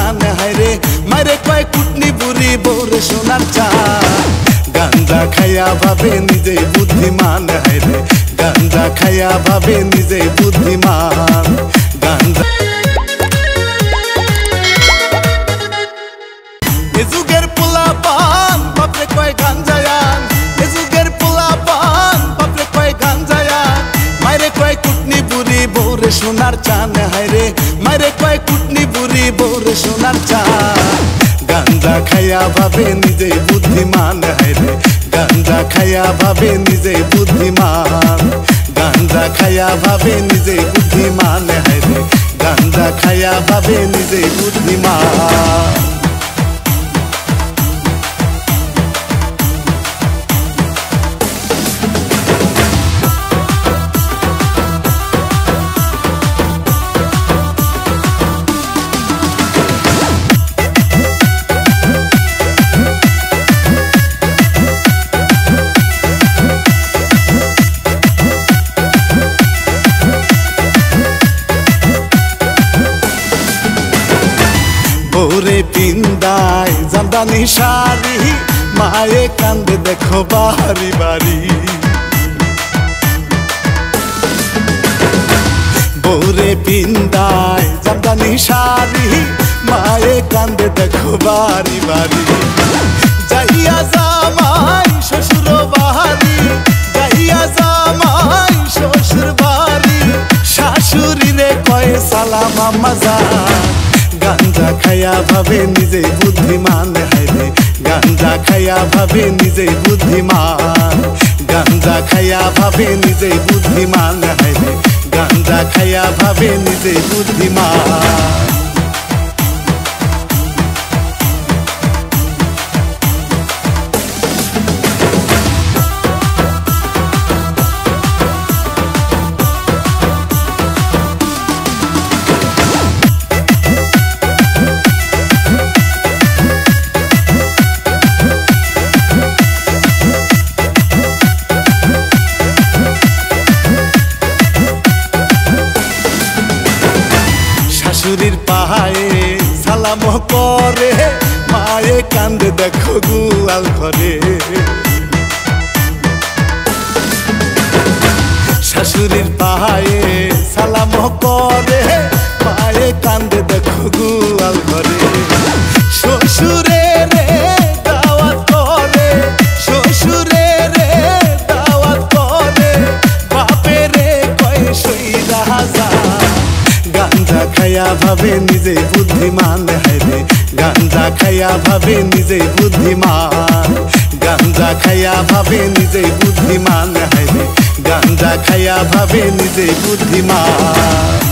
চান হায়রে মারে কয় কুটনি বুড়ি বউরে সোনার চান গাঞ্জা খাইয়া ভাবে নিজে বুদ্ধিমান হায়রে গাঞ্জা খাইয়া ভাবে নিজে বুদ্ধিমান গাঞ্জা এ যুগের পোলা পান বাপরে কয় গাঞ্জায়ান এ যুগের পোলা পান বাপরে কয় গাঞ্জায়ান মারে কয় কুটনি বুড়ি বউরে সোনার চান হায়রে মারে কয় কুটনি বুড়ি বউরে সোনার চান গাঞ্জা খাইয়া ভাবে নিজে বুদ্ধিমান হায়রে গাঞ্জা খাইয়া ভাবে নিজে বুদ্ধিমান গাঞ্জা খাইয়া ভাবে নিজে বুদ্ধিমান হায়রে গাঞ্জা খাইয়া ভাবে নিজে বুদ্ধিমান ওরে পিন্দায় জামদানি শাড়ি মায়ে কান্দে দেখো বাড়ি বাড়ি ওরে পিন্দায় জামদানি শাড়ি মায়ে কান্দে দেখো বাড়ি বাড়ি যাইয়া জামাই শ্বশুর বাড়ি যাইয়া জামাই শ্বশুর বাড়ি শাশুড়ি রে কয় সালাম আম্মা জান গাঞ্জা খাইয়া ভাবে নিজে বুদ্ধিমান হায়রে গাঞ্জা খাইয়া ভাবে নিজে বুদ্ধিমান গাঞ্জা খাইয়া ভাবে নিজে বুদ্ধিমান হায়রে গাঞ্জা খাইয়া ভাবে নিজে বুদ্ধিমান শাশুড়ির পায়ে সালাম করে মায়ে কান্দে দেখো গুয়াল ঘরে শাশুড়ির পায়ে সালাম করে মায়ে কান্দে দেখো গুয়াল ঘরে শ্বশুরে রে দাওয়াত করে শ্বশুরে রে দাওয়াত করে বাপে রে কয় সইরা হাজার গাঞ্জা খাইয়া ভাবে নিজে বুদ্ধিমান হায়রে গাঞ্জা খাইয়া ভাবে নিজে বুদ্ধিমান গাঞ্জা খাইয়া ভাবে নিজে বুদ্ধিমান হায়রে গাঞ্জা খাইয়া ভাবে নিজে বুদ্ধিমান।